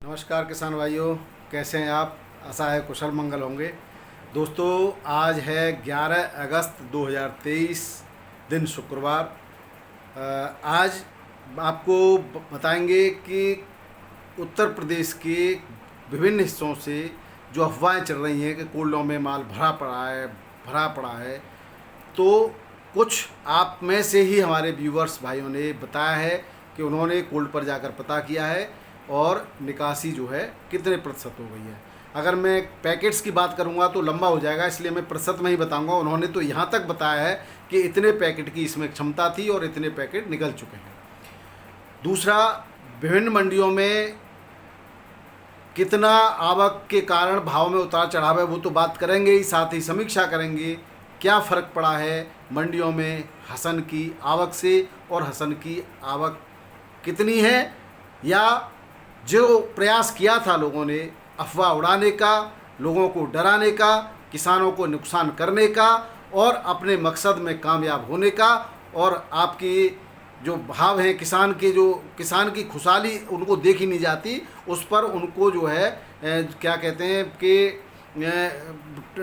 नमस्कार किसान भाइयों, कैसे हैं आप। आशा है कुशल मंगल होंगे। दोस्तों, आज है 11 अगस्त 2023, दिन शुक्रवार। आज आपको बताएंगे कि उत्तर प्रदेश के विभिन्न हिस्सों से जो अफवाहें चल रही हैं कि कोल्डों में माल भरा पड़ा है, तो कुछ आप में से ही हमारे व्यूवर्स भाइयों ने बताया है कि उन्होंने कोल्ड पर जाकर पता किया है और निकासी जो है कितने प्रतिशत हो गई है। अगर मैं पैकेट्स की बात करूंगा तो लंबा हो जाएगा, इसलिए मैं प्रतिशत में ही बताऊंगा। उन्होंने तो यहाँ तक बताया है कि इतने पैकेट की इसमें क्षमता थी और इतने पैकेट निकल चुके हैं। दूसरा, विभिन्न मंडियों में कितना आवक के कारण भाव में उतार चढ़ाव है वो तो बात करेंगे ही, साथ ही समीक्षा करेंगे क्या फ़र्क पड़ा है मंडियों में हसन की आवक से और हसन की आवक कितनी है, या जो प्रयास किया था लोगों ने अफवाह उड़ाने का, लोगों को डराने का, किसानों को नुकसान करने का और अपने मकसद में कामयाब होने का, और आपकी जो भाव हैं किसान की खुशहाली उनको देखी नहीं जाती, उस पर उनको जो है क्या कहते हैं कि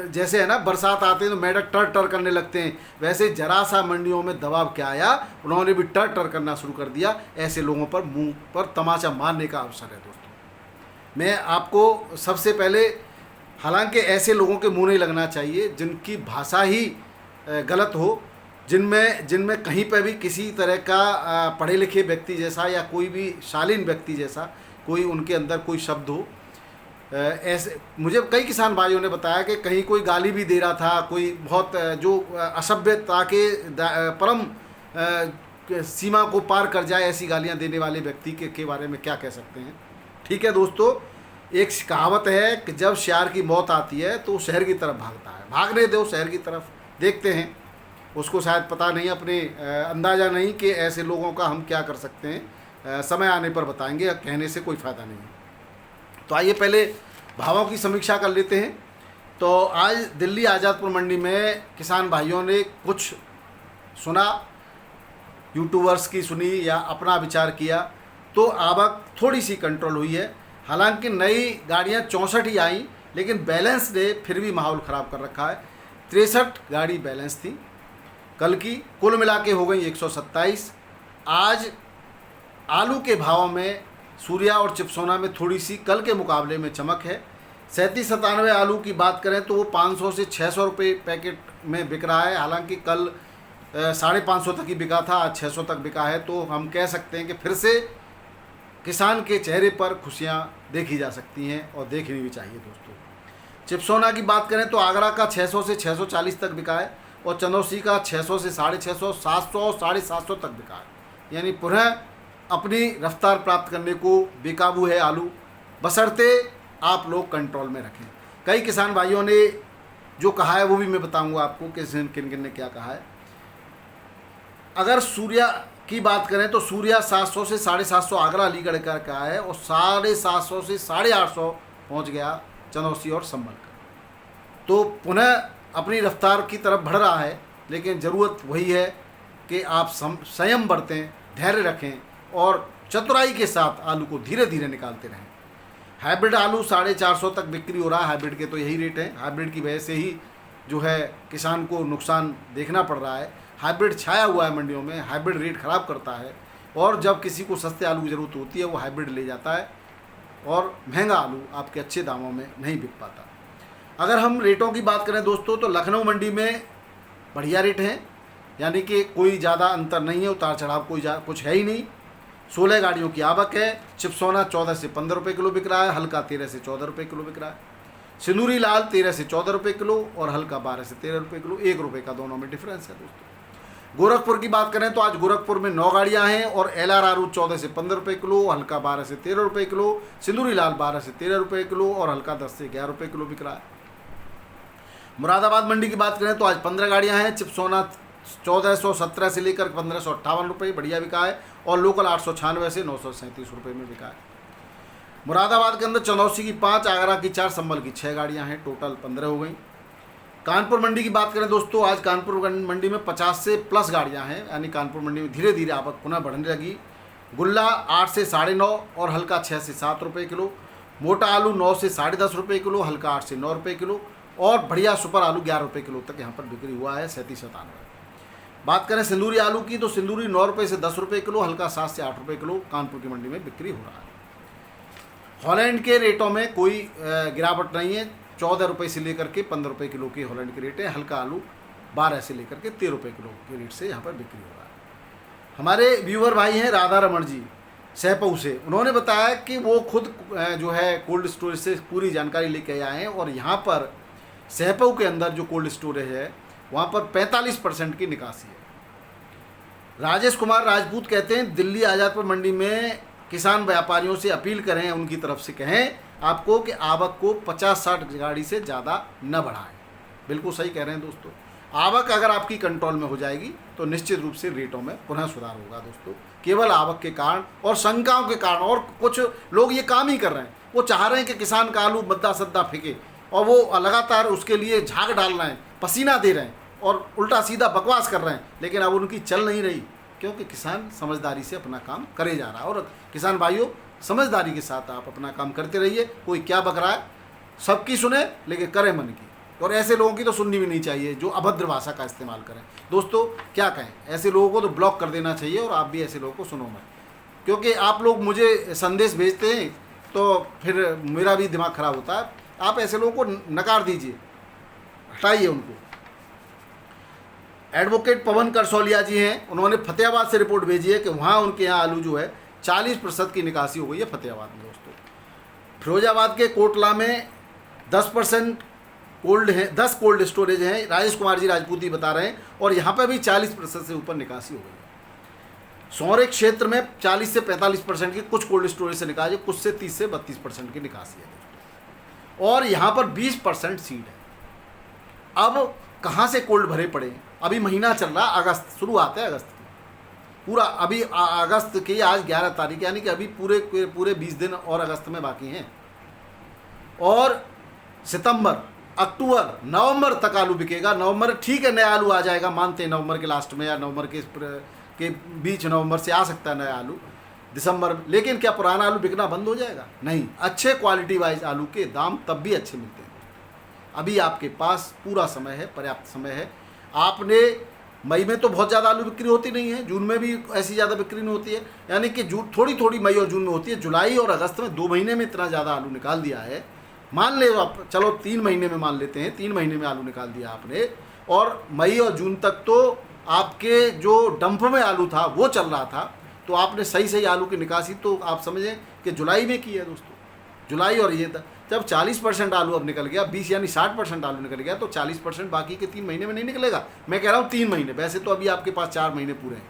जैसे है ना, बरसात आते हैं तो मेढक टर टर करने लगते हैं, वैसे जरा सा मंडियों में दबाव क्या आया, उन्होंने भी टर टर करना शुरू कर दिया। ऐसे लोगों पर मुंह पर तमाचा मारने का अवसर है। दोस्तों, मैं आपको सबसे पहले, हालांकि ऐसे लोगों के मुंह नहीं लगना चाहिए जिनकी भाषा ही गलत हो, जिनमें कहीं पर भी किसी तरह का पढ़े लिखे व्यक्ति जैसा या कोई भी शालीन व्यक्ति जैसा कोई उनके अंदर कोई शब्द हो। ऐसे मुझे कई किसान भाइयों ने बताया कि कहीं कोई गाली भी दे रहा था, कोई बहुत जो असभ्यता के परम सीमा को पार कर जाए, ऐसी गालियां देने वाले व्यक्ति के बारे में क्या कह सकते हैं। ठीक है दोस्तों, एक कहावत है कि जब शेर की मौत आती है तो शहर की तरफ भागता है। भागने दो शहर की तरफ, देखते हैं। उसको शायद पता नहीं, अपने अंदाज़ा नहीं कि ऐसे लोगों का हम क्या कर सकते हैं। समय आने पर बताएंगे, कहने से कोई फ़ायदा नहीं है। तो आइए पहले भावों की समीक्षा कर लेते हैं। तो आज दिल्ली आज़ादपुर मंडी में किसान भाइयों ने कुछ सुना, यूट्यूबर्स की सुनी या अपना विचार किया, तो आवक थोड़ी सी कंट्रोल हुई है। हालांकि नई गाड़ियां 64 ही आई, लेकिन बैलेंस ने फिर भी माहौल ख़राब कर रखा है। 63 गाड़ी बैलेंस थी कल की, कुल मिला के हो गई 127। आज आलू के भाव में सूर्या और चिपसोना में थोड़ी सी कल के मुकाबले में चमक है। 37-97 आलू की बात करें तो वो 500 से 600 रुपये पैकेट में बिक रहा है। हालांकि कल 550 तक ही बिका था, आज 600 तक बिका है। तो हम कह सकते हैं कि फिर से किसान के चेहरे पर खुशियां देखी जा सकती हैं और देखनी भी चाहिए। दोस्तों, चिपसोना की बात करें तो आगरा का 600 से 640 तक बिका है और चंदौसी का 600 से 650, 700, 750 तक बिका है। यानी पुनः अपनी रफ्तार प्राप्त करने को बेकाबू है आलू, बशर्ते आप लोग कंट्रोल में रखें। कई किसान भाइयों ने जो कहा है वो भी मैं बताऊंगा आपको कि किन किन ने क्या कहा है। अगर सूर्या की बात करें तो सूर्या 700 से 750 आगरा अलीगढ़ का कहा है और 750 से 850 पहुँच गया चंदौसी और संभल का। तो पुनः अपनी रफ्तार की तरफ बढ़ रहा है, लेकिन ज़रूरत वही है कि आप संयम बरतें, धैर्य रखें और चतुराई के साथ आलू को धीरे धीरे निकालते रहें। हाइब्रिड आलू 450 तक बिक्री हो रहा है। हाइब्रिड के तो यही रेट है। हाइब्रिड की वजह से ही जो है किसान को नुकसान देखना पड़ रहा है। हाइब्रिड छाया हुआ है मंडियों में, हाइब्रिड रेट ख़राब करता है और जब किसी को सस्ते आलू की ज़रूरत होती है वो हाइब्रिड ले जाता है और महंगा आलू आपके अच्छे दामों में नहीं बिक पाता। अगर हम रेटों की बात करें दोस्तों, तो लखनऊ मंडी में बढ़िया रेट हैं, यानी कि कोई ज़्यादा अंतर नहीं है, उतार चढ़ाव कुछ है ही नहीं। 16 गाड़ियों की आवक है। चिपसोना 14 से 15 रुपये किलो बिक रहा है, हल्का 13 से 14 रुपये किलो बिक रहा है। सिंदूरी लाल 13 से 14 रुपये किलो और हल्का 12 से 13 रुपये किलो, 1 रुपये का दोनों में डिफरेंस है। दोस्तों, गोरखपुर की बात करें तो आज गोरखपुर में 9 गाड़ियां हैं और LR आरू 14 से 15 रुपये किलो, हल्का 12 से 13 रुपये किलो। सिंदूरी लाल 12 से 13 रुपये किलो और हल्का 10 से 11 रुपये किलो बिक रहा है। मुरादाबाद मंडी की बात करें तो आज 15 गाड़ियां हैं। चिपसोना 1417 से लेकर 1558 रुपये बढ़िया बिका है और लोकल 896 से 937 रुपये में बिका है। मुरादाबाद के अंदर चंदौसी की 5, आगरा की 4, संभल की 6 गाड़ियां हैं, टोटल 15 हो गई। कानपुर मंडी की बात करें दोस्तों, आज कानपुर मंडी में 50 से प्लस गाड़ियां हैं, यानी कानपुर मंडी में धीरे धीरे आवक पुनः बढ़ने लगी। गुल्ला 8 से 9.5 और हल्का 6 से 7 रुपये किलो। मोटा आलू 9 से 10.5 रुपये किलो, हल्का 8 से 9 रुपये किलो। और बढ़िया सुपर आलू 11 रुपये किलो तक यहाँ पर बिक्री हुआ है 37-97। बात करें सिंदूरी आलू की तो सिंदूरी 9 रुपये से 10 रुपये किलो, हल्का 7 से 8 रुपये किलो कानपुर की मंडी में बिक्री हो रहा है। हॉलैंड के रेटों में कोई गिरावट नहीं है। 14 रुपये से लेकर के 15 रुपये किलो के हॉलैंड के रेट है। हल्का आलू 12 से लेकर के 13 रुपये किलो के रेट से यहाँ पर बिक्री हो रहा है। हमारे व्यूअर भाई हैं राधा रमन जी सहपऊ से, उन्होंने बताया कि वो खुद जो है कोल्ड स्टोरेज से पूरी जानकारी लेके आए हैं और यहाँ पर सहपऊ के अंदर जो कोल्ड स्टोरेज है वहाँ पर 45% की निकासी है। राजेश कुमार राजपूत कहते हैं दिल्ली आज़ादपुर मंडी में किसान व्यापारियों से अपील करें, उनकी तरफ से कहें आपको कि आवक को 50-60 गाड़ी से ज़्यादा न बढ़ाएं। बिल्कुल सही कह रहे हैं दोस्तों। आवक अगर आपकी कंट्रोल में हो जाएगी तो निश्चित रूप से रेटों में पुनः सुधार होगा दोस्तों। केवल आवक के कारण और शंकाओं के कारण, और कुछ लोग ये काम ही कर रहे हैं, वो चाह रहे हैं कि किसान का आलू मद्दा सद्दा फेंके और वो लगातार उसके लिए झाग डाल रहे हैं, पसीना दे रहे हैं और उल्टा सीधा बकवास कर रहे हैं, लेकिन अब उनकी चल नहीं रही क्योंकि किसान समझदारी से अपना काम करे जा रहा है। और किसान भाइयों समझदारी के साथ आप अपना काम करते रहिए। कोई क्या बक रहा है सबकी सुने लेकिन करे मन की, और ऐसे लोगों की तो सुननी भी नहीं चाहिए जो अभद्र भाषा का इस्तेमाल करें। दोस्तों क्या कहें, ऐसे लोगों को तो ब्लॉक कर देना चाहिए और आप भी ऐसे लोगों को सुनो मत, क्योंकि आप लोग मुझे संदेश भेजते हैं तो फिर मेरा भी दिमाग खराब होता है। आप ऐसे लोगों को नकार दीजिए, हटाइए उनको। एडवोकेट पवन करसौलिया जी हैं, उन्होंने फतेहाबाद से रिपोर्ट भेजी है कि वहाँ उनके यहाँ आलू जो है 40% की निकासी हो गई है फतेहाबाद में दोस्तों। फिरोजाबाद के कोटला में 10% कोल्ड है, 10 कोल्ड स्टोरेज हैं, राजेश कुमार जी राजपूती बता रहे हैं, और यहाँ पर भी 40% से ऊपर निकासी हो गई है। सौरे क्षेत्र में 40 से 45% की कुछ कोल्ड स्टोरेज से निकासी, कुछ से 30 से 32% की निकासी है दोस्तों। और यहाँ पर 20% सीड है। अब कहाँ से कोल्ड भरे पड़े? अभी महीना चल रहा, अगस्त शुरुआत है अगस्त की, पूरा अभी अगस्त की आज 11 तारीख, यानी कि अभी पूरे 20 दिन और अगस्त में बाकी हैं। और सितंबर, अक्टूबर, नवंबर तक आलू बिकेगा। नवंबर ठीक है, नया आलू आ जाएगा, मानते हैं नवंबर के लास्ट में या नवंबर के बीच, नवंबर से आ सकता है नया आलू दिसंबर, लेकिन क्या पुराना आलू बिकना बंद हो जाएगा? नहीं, अच्छे क्वालिटी वाइज आलू के दाम तब भी अच्छे मिलते हैं। अभी आपके पास पूरा समय है, पर्याप्त समय है। आपने मई में तो बहुत ज़्यादा आलू बिक्री होती नहीं है, जून में भी ऐसी ज़्यादा बिक्री नहीं होती है, यानी कि थोड़ी थोड़ी मई और जून में होती है। जुलाई और अगस्त में 2 महीने में इतना ज़्यादा आलू निकाल दिया है। मान ले आप, चलो 3 महीने में मान लेते हैं, 3 महीने में आलू निकाल दिया आपने, और मई और जून तक तो आपके जो डंप में आलू था वो चल रहा था, तो आपने सही आलू की निकासी तो आप समझें कि जुलाई में की है दोस्तों। जुलाई और ये जब 40% आलू अब निकल गया, 20 यानी 60% आलू निकल गया, तो 40% बाकी के 3 महीने में नहीं निकलेगा। मैं कह रहा हूँ 3 महीने, वैसे तो अभी आपके पास 4 महीने पूरे हैं।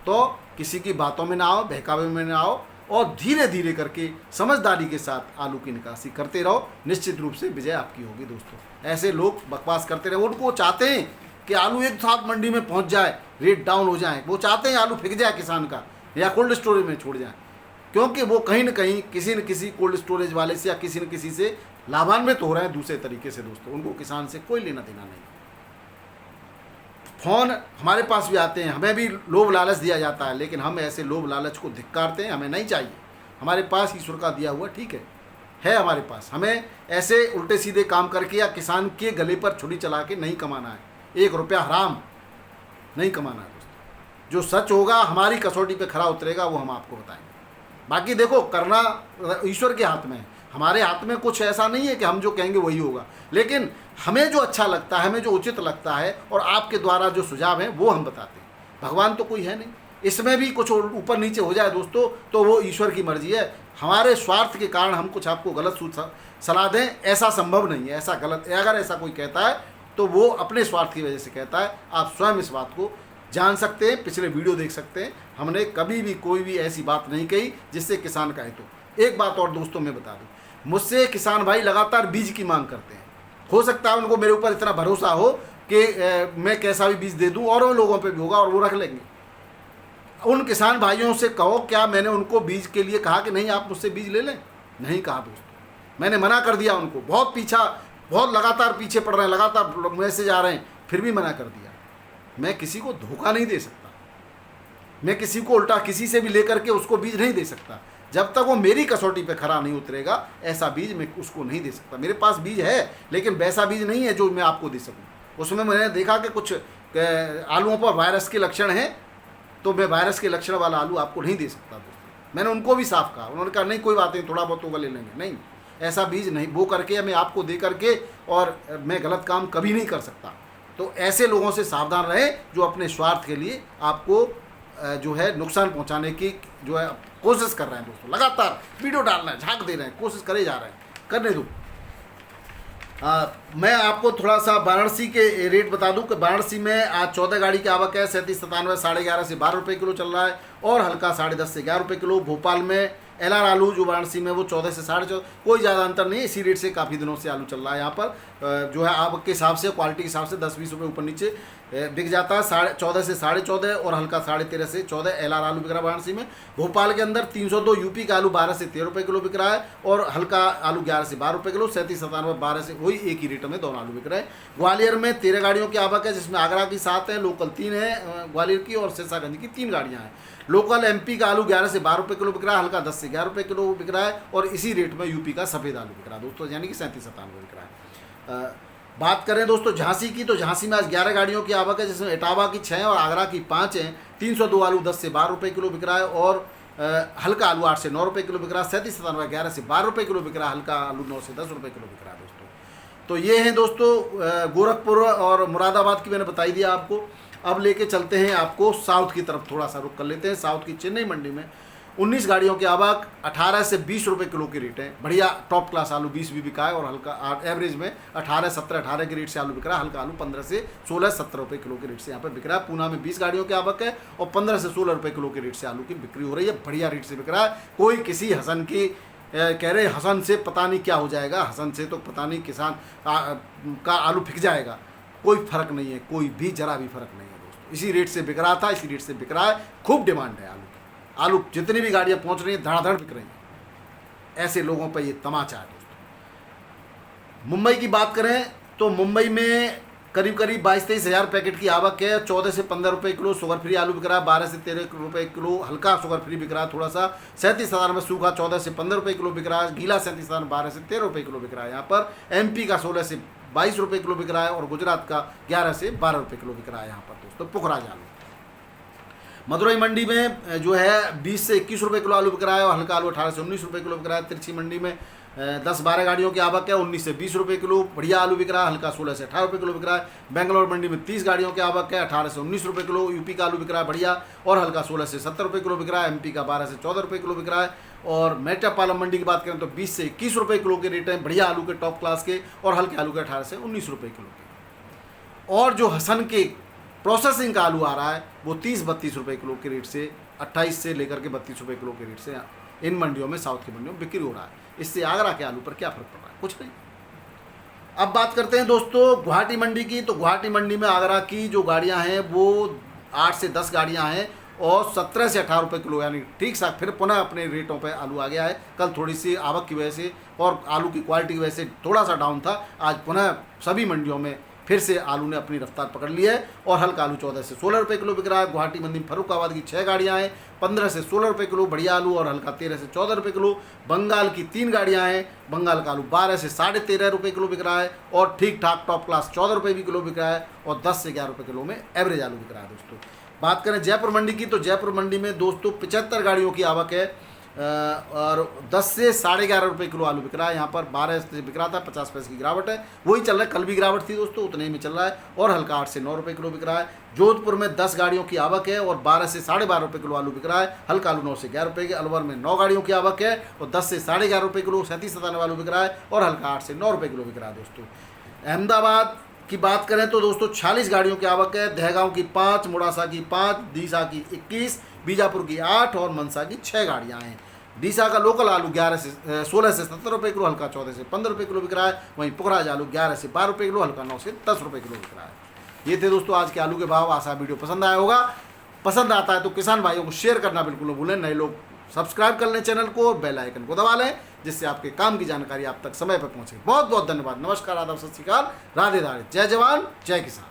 तो किसी की बातों में ना आओ, बहकावे में ना आओ, और धीरे धीरे करके समझदारी के साथ आलू की निकासी करते रहो। निश्चित रूप से विजय आपकी होगी दोस्तों। ऐसे लोग बकवास करते रहे, उनको चाहते हैं कि आलू एक साथ मंडी में पहुँच जाए, रेट डाउन हो जाए, वो चाहते हैं आलू फेंक जाए किसान का या कोल्ड स्टोरेज में छोड़ जाए, क्योंकि वो कहीं ना कहीं किसी न किसी कोल्ड स्टोरेज वाले से या किसी न किसी से लाभान्वित हो रहे हैं दूसरे तरीके से दोस्तों। उनको किसान से कोई लेना देना नहीं। फ़ोन हमारे पास भी आते हैं, हमें भी लोभ लालच दिया जाता है, लेकिन हम ऐसे लोभ लालच को धिक्कारते हैं, हमें नहीं चाहिए। हमारे पास ईश्वर का दिया हुआ ठीक है हमारे पास। हमें ऐसे उल्टे सीधे काम करके या किसान के गले पर छुरी चला के नहीं कमाना है। 1 रुपया हराम नहीं कमाना है दोस्तों। जो सच होगा, हमारी कसौटी पे खरा उतरेगा, वो हम आपको बताएंगे। बाकी देखो, करना ईश्वर के हाथ में है, हमारे हाथ में कुछ ऐसा नहीं है कि हम जो कहेंगे वही होगा, लेकिन हमें जो अच्छा लगता है, हमें जो उचित लगता है, और आपके द्वारा जो सुझाव है वो हम बताते हैं। भगवान तो कोई है नहीं, इसमें भी कुछ ऊपर नीचे हो जाए दोस्तों तो वो ईश्वर की मर्जी है। हमारे स्वार्थ के कारण हम कुछ आपको गलत सलाह दें, ऐसा संभव नहीं है। ऐसा गलत, अगर ऐसा कोई कहता है तो वो अपने स्वार्थ की वजह से कहता है। आप स्वयं इस बात को जान सकते हैं, पिछले वीडियो देख सकते हैं। हमने कभी भी कोई भी ऐसी बात नहीं कही जिससे किसान का हित हो। एक बात और दोस्तों मैं बता दूं, मुझसे किसान भाई लगातार बीज की मांग करते हैं। हो सकता है उनको मेरे ऊपर इतना भरोसा हो कि मैं कैसा भी बीज दे दूं, और उन लोगों पे भी होगा और वो रख लेंगे। उन किसान भाइयों से कहो, क्या मैंने उनको बीज के लिए कहा कि नहीं आप मुझसे बीज ले लें? नहीं कहा दोस्तों, मैंने मना कर दिया उनको। बहुत लगातार पीछे पड़ रहे हैं, लगातार मैसेज आ रहे हैं, फिर भी मना कर दिया। मैं किसी को धोखा नहीं दे सकता। मैं किसी को उल्टा किसी से भी लेकर के उसको बीज नहीं दे सकता। जब तक वो मेरी कसौटी पे खरा नहीं उतरेगा ऐसा बीज मैं उसको नहीं दे सकता। मेरे पास बीज है लेकिन वैसा बीज नहीं है जो मैं आपको दे सकूँ। उसमें मैंने देखा कि कुछ आलूओं पर वायरस के लक्षण हैं, तो मैं वायरस के लक्षण वाला आलू आपको नहीं दे सकता दोस्तों। मैंने उनको भी साफ कहा, उन्होंने कहा नहीं कोई बात नहीं, थोड़ा बहुत होगा ले लेंगे। नहीं, ऐसा बीज नहीं बो करके मैं आपको दे करके और मैं गलत काम कभी नहीं कर सकता। तो ऐसे लोगों से सावधान रहें जो अपने स्वार्थ के लिए आपको जो है नुकसान पहुंचाने की जो है कोशिश कर रहे हैं दोस्तों। लगातार वीडियो डाल रहे हैं, झांक दे रहे हैं, कोशिश करे जा रहे हैं, करने दो। मैं आपको थोड़ा सा वाराणसी के रेट बता दूं कि वाराणसी में आज 14 गाड़ी की आवक है। 3797 11.5 से 12 रुपये किलो चल रहा है और हल्का 10.5 से 11 रुपये किलो। भोपाल में LR आलू जो वाराणसी में वो 14 से 14.5, कोई ज़्यादा अंतर नहीं है, इसी रेट से काफ़ी दिनों से आलू चल रहा है। यहाँ पर जो है आवक के हिसाब से, क्वालिटी के हिसाब से 10-20 रुपये ऊपर नीचे बिक जाता है। 14.5 से 14.5 और हल्का 13.5 से 14 LR आलू बिक रहा है वाराणसी में। भोपाल के अंदर 302 यूपी का आलू 12 से 13 रुपये किलो बिक रहा है और हल्का आलू 11 से 12 रुपये किलो। 3797 12 से, वही एक ही रेट में दोनों आलू बिक रहे हैं। ग्वालियर में 13 गाड़ियों की आवक है, जिसमें आगरा की 7 है, लोकल 3 है ग्वालियर की, और शेषागंज की 3 गाड़ियाँ हैं। लोकल MP का आलू 11 से 12 रुपये किलो बिक रहा है, हल्का 10 से 11 रुपये किलो बिक रहा है और इसी रेट में यूपी का सफ़ेद आलू बिक रहा है दोस्तों, यानी कि 3797 बिक रहा है। बात करें दोस्तों झांसी की, तो झांसी में आज 11 गाड़ियों की आवक है, जिसमें इटावा की 6 और आगरा की 5 हैं। 302 आलू 10 से 12 रुपये किलो बिक रहा है और हल्का आलू 8 से 9 रुपये किलो बिक रहा है। 3797 11 से 12 रुपये किलो बिक रहा है, हल्का आलू 9 से 10 रुपये किलो बिक रहा है दोस्तों। तो ये हैं दोस्तों गोरखपुर और मुरादाबाद की मैंने बताई दिया आपको। अब लेके चलते हैं आपको साउथ की तरफ, थोड़ा सा रुक कर लेते हैं। साउथ की चेन्नई मंडी में 19 गाड़ियों की आवक, 18 से 20 रुपये किलो की रेट है। बढ़िया टॉप क्लास आलू 20 भी बिका है और हल्का एवरेज में 18-17-18 के रेट से आलू बिक रहा है। हल्का आलू 15 से 16-17 रुपये किलो के रेट से यहाँ पर बिक रहा है। पूना में 20 गाड़ियों की आवक है और 15 से 16 रुपये किलो के रेट से आलू की बिक्री हो रही है। बढ़िया रेट से बिक रहा है। कोई किसी हसन की कह रहे हसन से पता नहीं क्या हो जाएगा, हसन से तो पता नहीं किसान का आलू फिक जाएगा, कोई फर्क नहीं है, कोई भी जरा भी फर्क नहीं है दोस्तों। इसी रेट से बिक रहा था, इसी रेट से बिक रहा है। खूब डिमांड है आलू की। आलू जितनी भी गाड़ियाँ पहुँच रही हैं धड़ाधड़ बिक रही हैं। ऐसे लोगों पर ये तमाचा है दोस्तों। मुंबई की बात करें तो मुंबई में करीब 22-23 हज़ार पैकेट की आवक है। 14 से 15 रुपये किलो शुगर फ्री आलू बिक रहा है, 12 से 13 रुपये किलो हल्का शुगर फ्री बिक रहा है थोड़ा सा। 37,000 में सूखा 14 से 15 रुपये किलो बिक रहा है। गीला 37,000 12 से 13 रुपये किलो बिक रहा है। यहाँ पर MP का 16 से 22 रुपये किलो बिक रहा है और गुजरात का 11 से 12 रुपये किलो बिक रहा है यहाँ पर दोस्तों पुखराज आलू। मदुरई मंडी में जो है 20 से 21 रुपये किलो आलू बिक रहा है और हल्का आलू 18 से 19 रुपये किलो बिक रहा है। तिरछी मंडी में 10-12 गाड़ियों की आवक है, 19 से 20 रुपये किलो बढ़िया आलू बिक रहा है। हल्का 16 से 18 रुपये किलो बिक रहा है। बेंगलोर मंडी में 30 गाड़ियों की आवक है, 18 से 19 रुपये किलो यूपी का आलू बिक रहा है बढ़िया और हल्का 16 से 70 रुपये किलो बिक रहा है। MP का 12 से 14 रुपये किलो बिक रहा है। और मेट्टापालम मंडी की बात करें तो 20 से 21 रुपये किलो के रेट हैं बढ़िया आलू के टॉप क्लास के और हल्के आलू के 18 से 19 रुपये किलो के। और जो हसन के प्रोसेसिंग का आलू आ रहा है वो 30-32 रुपये किलो के रेट से 28 से लेकर के 32 रुपये किलो के रेट से इन मंडियों में, साउथ की मंडियों में बिक्री हो रहा है। इससे आगरा के आलू पर क्या फर्क पड़ रहा है? कुछ नहीं। अब बात करते हैं दोस्तों गुवाहाटी मंडी की। तो गुवाहाटी मंडी में आगरा की जो गाड़ियां हैं वो 8 से 10 गाड़ियां हैं और 17 से 18 रुपये किलो, यानी ठीक सा फिर पुनः अपने रेटों पे आलू आ गया है। कल थोड़ी सी आवक की वजह से और आलू की क्वालिटी की वजह से थोड़ा सा डाउन था, आज पुनः सभी मंडियों में फिर से आलू ने अपनी रफ्तार पकड़ ली है और हल्का आलू 14 से 16 रुपये किलो बिक रहा है। गुवाहाटी मंडी में फर्रुखाबाद की 6 गाड़ियाँ हैं, 15 से 16 रुपये किलो बढ़िया आलू और हल्का 13 से 14 रुपये किलो। बंगाल की 3 गाड़ियाँ हैं, बंगाल का आलू 12 से 13.5 रुपये किलो बिक रहा है और ठीक ठाक टॉप क्लास 14 रुपये भी किलो बिक रहा है और 10 से 11 रुपये किलो में एवरेज आलू बिक रहा है दोस्तों। बात करें जयपुर मंडी की, तो जयपुर मंडी में दोस्तों 75 गाड़ियों की आवक है और 10 से 11.5 रुपये किलो आलू बिक रहा है। यहाँ पर 12 से बिक रहा था, 50 पैसे की गिरावट है, वही चल रहा है। कल भी गिरावट थी दोस्तों, उतने ही में चल रहा है और हल्का 8 से 9 रुपये किलो बिक रहा है। जोधपुर में 10 गाड़ियों की आवक है और 12 से 12.5 रुपये किलो आलू बिक रहा है, हल्का आलू 9 से 11 रुपये के। अलवर में 9 गाड़ियों की आवक है और 10 से 11.5 रुपये किलो 37-97 आलू बिक रहा है और हल्का 8 से 9 रुपये किलो बिक रहा है दोस्तों। अहमदाबाद की बात करें तो दोस्तों 46 गाड़ियों की आवक है, दहगांव की 5, मोड़ासा की 5, डीसा की 21, बीजापुर की 8 और मनसा की 6 गाड़ियाँ हैं। डीसा का लोकल आलू 16 से 17 रुपये किलो, हल्का 14 से 15 रुपये किलो बिक रहा है। वहीं पुखराज आलू 11 से 12 रुपये किलो, हल्का 9 से 10 रुपये किलो बिक रहा है। ये थे दोस्तों आज के आलू के भाव। आशा वीडियो पसंद आया होगा। पसंद आता है तो किसान भाइयों को शेयर करना बिल्कुल न भूलें। नए लोग सब्सक्राइब कर लें चैनल को, बेल आइकन को दबा लें, जिससे आपके काम की जानकारी आप तक समय पर पहुंचे। बहुत बहुत धन्यवाद। नमस्कार, आदाब, सत श्री अकाल, राधे राधे, जय जवान जय किसान।